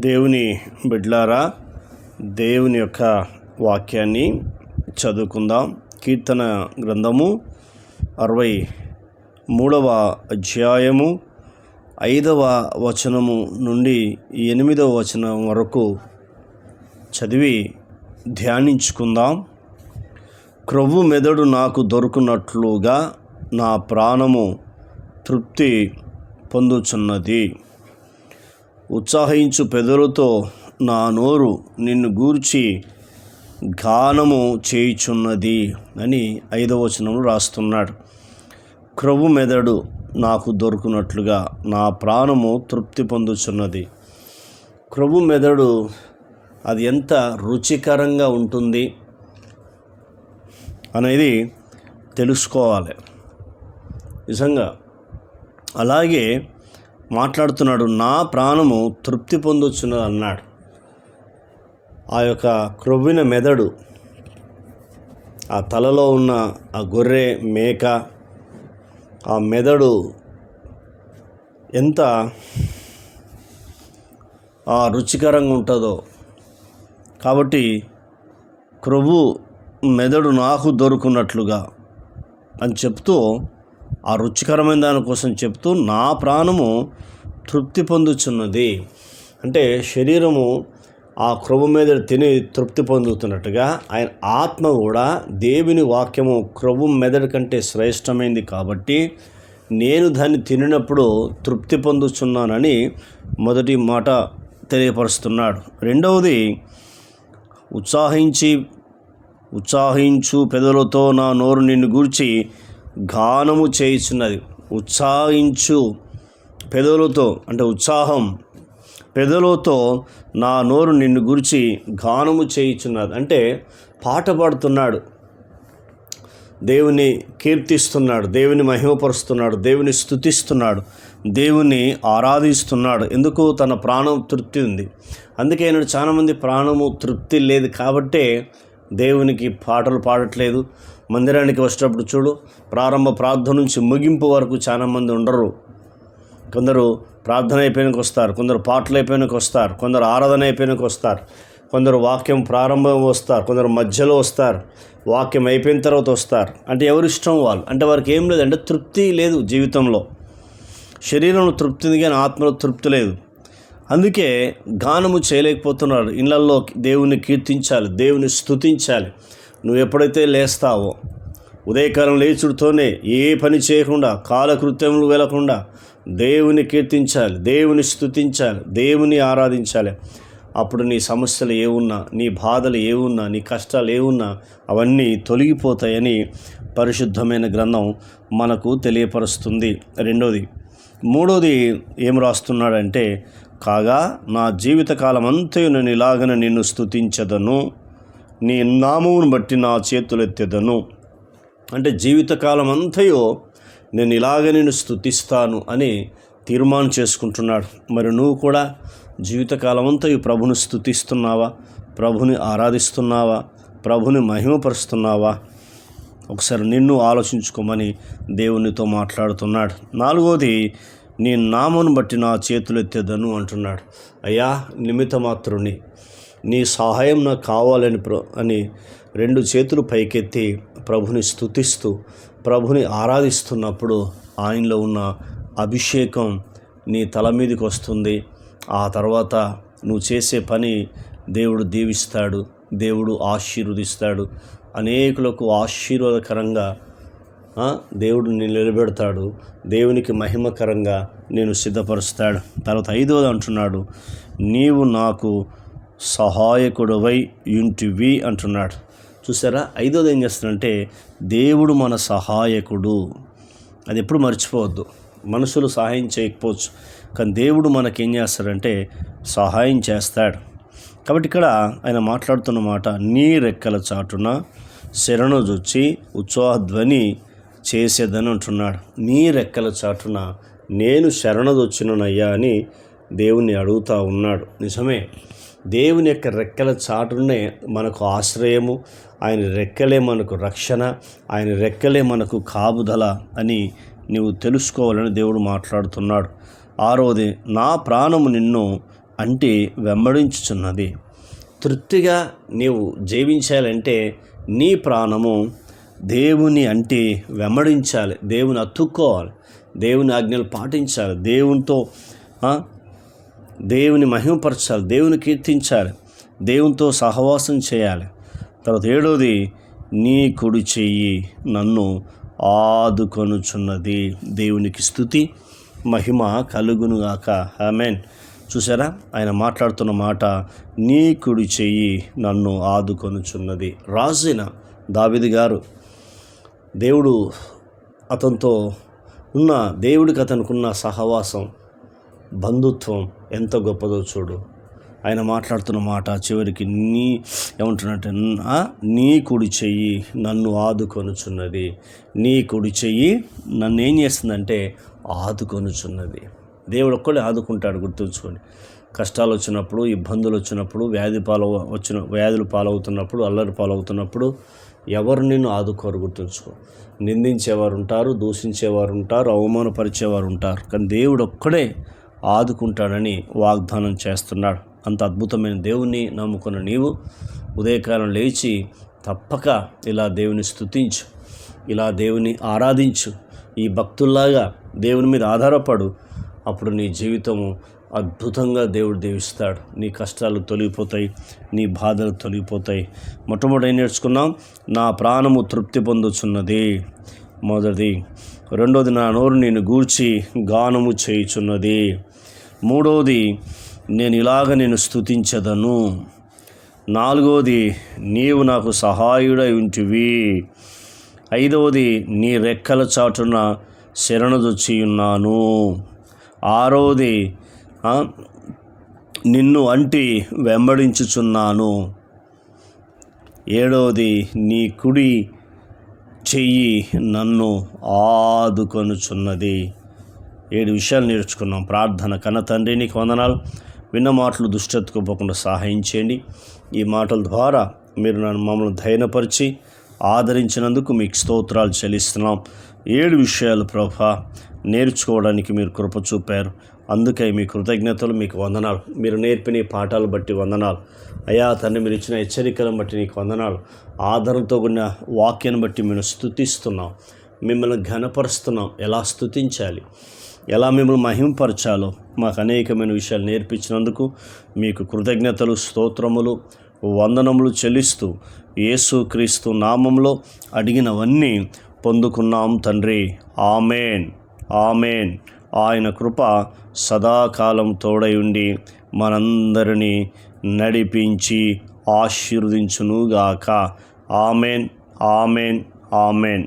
దేవుని బిడ్లారా, దేవుని యొక్క వాక్యాన్ని చదువుకుందాం. కీర్తన గ్రంథము 63వ అధ్యాయము 5వ వచనము నుండి 8వ వచనం వరకు చదివి ధ్యానించుకుందాం. క్రొవ్వు మెదడు నాకు దొరుకునట్లుగా నా ప్రాణము తృప్తి పొందుచున్నది. ఉత్సాహించు పెదవులతో నా నోరు నిన్ను గూర్చి గానము చేయుచున్నది అని 5వ వచనంలో రాస్తున్నాడు. క్రొవ్వు మెదడు నాకు దొరుకునట్లుగా నా ప్రాణము తృప్తి పొందుచున్నది. క్రొవ్వు మెదడు అది ఎంత రుచికరంగా ఉంటుంది అనేది తెలుసుకోవాలి. నిజంగా అలాగే మాట్లాడుతున్నాడు, నా ప్రాణము తృప్తి పొందుచున్నది అన్నాడు. ఆ యొక్క క్రొవ్విన మెదడు, ఆ తలలో ఉన్న ఆ గొర్రె మేక, ఆ మెదడు ఎంత రుచికరంగా ఉంటుందో. కాబట్టి క్రొవ్వు మెదడు నాకు దొరుకున్నట్లుగా అని చెప్తూ, ఆ రుచికరమైన దానికోసం చెప్తూ నా ప్రాణము తృప్తి పొందుచున్నది. అంటే శరీరము ఆ క్రొవ్వు మీద తిని తృప్తి పొందుతున్నట్టుగా ఆయన ఆత్మ కూడా దేవుని వాక్యము క్రొవ్వు మెదడు కంటే శ్రేష్టమైంది కాబట్టి నేను దాన్ని తినినప్పుడు తృప్తి పొందుచున్నానని మొదటి మాట తెలియపరుస్తున్నాడు. రెండవది, ఉత్సాహించు పెదవులతో నా నోరు నిన్ను గూర్చి గానము చేయుచున్నది. ఉత్సాహించు పెదవులతో అంటే ఉత్సాహం, పెదవులతో నా నోరు నిన్ను గురించి గానము చేయుచున్నది. అంటే పాట పాడుతున్నాడు, దేవుని కీర్తిస్తున్నాడు, దేవుని మహిమపరుస్తున్నాడు, దేవుని స్తుతిస్తున్నాడు, దేవుని ఆరాధిస్తున్నాడు. ఎందుకు? తన ప్రాణం తృప్తి ఉంది. అందుకే ఆయన చాలామంది ప్రాణము తృప్తి లేదు కాబట్టే దేవునికి పాటలు పాడట్లేదు. మందిరానికి వచ్చేటప్పుడు చూడు, ప్రారంభ ప్రార్థన నుంచి ముగింపు వరకు చాలామంది ఉండరు. కొందరు ప్రార్థన అయిపోయినాక వస్తారు, కొందరు పాటలు అయిపోయినాక వస్తారు, కొందరు ఆరాధన అయిపోయినాక వస్తారు, కొందరు వాక్యం ప్రారంభం వస్తారు, కొందరు మధ్యలో వస్తారు, వాక్యం అయిపోయిన తర్వాత వస్తారు. అంటే ఎవరిష్టం వాళ్ళు. అంటే వారికి ఏం లేదు, అంటే తృప్తి లేదు జీవితంలో. శరీరంలో తృప్తి ఉంది కానీ ఆత్మలో తృప్తి లేదు. అందుకే గానము చేయలేకపోతున్నాడు. ఇళ్ళల్లో దేవుని కీర్తించాలి, దేవుని స్తుతించాలి. నువ్వు ఎప్పుడైతే లేస్తావో, ఉదయకాలం లేచుడుతోనే ఏ పని చేయకుండా, కాలకృత్యములు వెళ్లకుండా దేవుని కీర్తించాలి, దేవుని స్తుతించాలి, దేవుని ఆరాధించాలి. అప్పుడు నీ సమస్యలు ఏమున్నా, నీ బాధలు ఏమున్నా, నీ కష్టాలు ఏమున్నా అవన్నీ తొలగిపోతాయని పరిశుద్ధమైన గ్రంథం మనకు తెలియపరుస్తుంది. రెండోది. మూడోది ఏం రాస్తున్నాడంటే, కాగా నా జీవితకాలం అంతయు నేను ఇలాగనే నిన్ను స్తుతించదను, నీ నామమును బట్టి నా చేతులెత్తెదను. అంటే జీవితకాలం అంతయో నేను ఇలాగ నేను స్తుతిస్తాను అని తీర్మానం చేసుకుంటున్నాడు. మరి నువ్వు కూడా జీవితకాలం అంతయు ప్రభుని స్తుతిస్తున్నావా? ప్రభుని ఆరాధిస్తున్నావా? ప్రభుని మహిమపరుస్తున్నావా? ఒకసారి నిన్ను ఆలోచించుకోమని దేవునితో మాట్లాడుతున్నాడు. నాలుగోది, నీ నామమును బట్టి నా చేతులెత్తెదను అంటున్నాడు. అయ్యా, నిమిత్త మాత్రుని, నీ సహాయం నాకు కావాలని అని 2 చేతులు పైకెత్తి ప్రభుని స్తుతిస్తూ ప్రభుని ఆరాధిస్తున్నప్పుడు ఆయనలో ఉన్న అభిషేకం నీ తల మీదకి వస్తుంది. ఆ తర్వాత నువ్వు చేసే పని దేవుడు దీవిస్తాడు, దేవుడు ఆశీర్వదిస్తాడు. అనేకులకు ఆశీర్వాదకరంగా దేవుడు నేను నిలబెడతాడు, దేవునికి మహిమకరంగా నేను సిద్ధపరుస్తాడు. తర్వాత 5వది అంటున్నాడు, నీవు నాకు సహాయకుడవై యుంటివి అంటున్నాడు. చూసారా? 5వది ఏం చేస్తాడంటే, దేవుడు మన సహాయకుడు. అది ఎప్పుడు మర్చిపోవద్దు. మనుషులు సహాయం చేయకపోవచ్చు, కానీ దేవుడు మనకేం చేస్తాడంటే సహాయం చేస్తాడు. కాబట్టి ఇక్కడ ఆయన మాట్లాడుతున్న మాట, నీ రెక్కల చాటున శరణుజొచ్చి ఉత్సాహధ్వని చేసేదని అంటున్నాడు. నీ రెక్కల చాటున నేను శరణుజొచ్చిననయ్యా అని దేవుణ్ణి అడుగుతూ ఉన్నాడు. నిజమే, దేవుని యొక్క రెక్కల చాటునే మనకు ఆశ్రయము, ఆయన రెక్కలే మనకు రక్షణ, ఆయన రెక్కలే మనకు కాపుదల అని నీవు తెలుసుకోవాలని దేవుడు మాట్లాడుతున్నాడు. ఆరోది, నా ప్రాణము నిన్ను అంటే వెంబడించుచున్నది. తృప్తిగా నీవు జీవించాలంటే నీ ప్రాణము దేవుని అంటే వెంబడించాలి, దేవుని అతుక్కోవాలి, దేవుని ఆజ్ఞలు పాటించాలి, దేవుని మహిమపరచాలి, దేవుని కీర్తించాలి, దేవునితో సహవాసం చేయాలి. తర్వాత 7వది, నీ కుడి చెయ్యి నన్ను ఆదుకొనుచున్నది. దేవునికి స్తుతి మహిమ కలుగునుగాక. ఆమేన్. చూసారా, ఆయన మాట్లాడుతున్న మాట, నీ కుడి చెయ్యి నన్ను ఆదుకొనుచున్నది. రాజైన దావీదు గారు, దేవుడు అతనితో ఉన్న, దేవుడికి అతనుకున్న సహవాసం, బంధుత్వం ఎంత గొప్పదో చూడు. ఆయన మాట్లాడుతున్న మాట చివరికి ఏమంటున్నట్టే, నీ కుడి చెయ్యి నన్ను ఆదుకొనుచున్నది. నీ కుడి చెయ్యి నన్ను ఏం చేస్తుందంటే ఆదుకొనుచున్నది. దేవుడు ఒక్కడే ఆదుకుంటాడు, గుర్తుంచుకోండి. కష్టాలు వచ్చినప్పుడు, ఇబ్బందులు వచ్చినప్పుడు, వ్యాధులు పాలవుతున్నప్పుడు, అల్లరి పాలవుతున్నప్పుడు ఎవరు నిన్ను ఆదుకోరు, గుర్తుంచుకో. నిందించేవారు ఉంటారు, దూషించేవారు ఉంటారు, అవమానపరిచేవారు ఉంటారు. కానీ దేవుడు ఒక్కడే ఆదుకుంటాడని వాగ్దానం చేస్తున్నాడు. అంత అద్భుతమైన దేవుణ్ణి నమ్ముకున్న నీవు ఉదయకాలం లేచి తప్పక ఇలా దేవుని స్తుతించు, ఇలా దేవుని ఆరాధించు, ఈ భక్తుల్లాగా దేవుని మీద ఆధారపడు. అప్పుడు నీ జీవితము అద్భుతంగా దేవుడు దీవిస్తాడు. నీ కష్టాలు తొలగిపోతాయి, నీ బాధలు తొలగిపోతాయి. మొట్టమొదటి నేర్చుకున్నాం, నా ప్రాణము తృప్తి పొందుచున్నది, మొదటిది. 2వది, నా నోరు నేను గూర్చి గానము చేయుచున్నది. 3వది, నేను స్తుతించదను. 4వది, నీవు నాకు సహాయుడై ఉంటివి. 5వది, నీ రెక్కల చాటున శరణుజొచ్చియున్నాను. 6వది, నిన్ను అంటి వెంబడించుచున్నాను. 7వది, నీ కుడి చెయ్యి నన్ను ఆదుకొనుచున్నది. 7 విషయాలు నేర్చుకున్నాం. ప్రార్థన. కన్న తండ్రి, నీకు వందనాలు. విన్న మాటలు దుష్టెత్తుకోపోకుండా సహాయం చేయండి. ఈ మాటల ద్వారా మీరు మమ్మల్ని ధైర్యపరిచి ఆదరించినందుకు మీకు స్తోత్రాలు చెల్లిస్తున్నాం. 7 విషయాలు ప్రభా నేర్చుకోవడానికి మీరు కృప చూపారు. అందుకై మీ కృతజ్ఞతలు, మీకు వందనాలు. మీరు నేర్పిన ఈ పాఠాలు బట్టి వందనాలు అయ్యా తండ్రి. మీరు ఇచ్చిన హెచ్చరికలను బట్టి నీకు వందనాలు. ఆదరణతో కూడిన వాక్యాన్ని బట్టి మేము స్తుతిస్తున్నాం, మిమ్మల్ని ఘనపరుస్తున్నాం. ఎలా స్తుతించాలి, ఎలా మిమ్మల్ని మహింపరచాలో మాకు అనేకమైన విషయాలు నేర్పించినందుకు మీకు కృతజ్ఞతలు, స్తోత్రములు, వందనములు చెల్లిస్తూ యేసుక్రీస్తు నామంలో అడిగినవన్నీ పొందుకున్నాం తండ్రి. ఆమేన్, ఆమేన్. ఆయన కృప సదాకాలం తోడై ఉండి మనందరినీ నడిపించి ఆశీర్వదించునుగాక. ఆమేన్, ఆమేన్, ఆమేన్.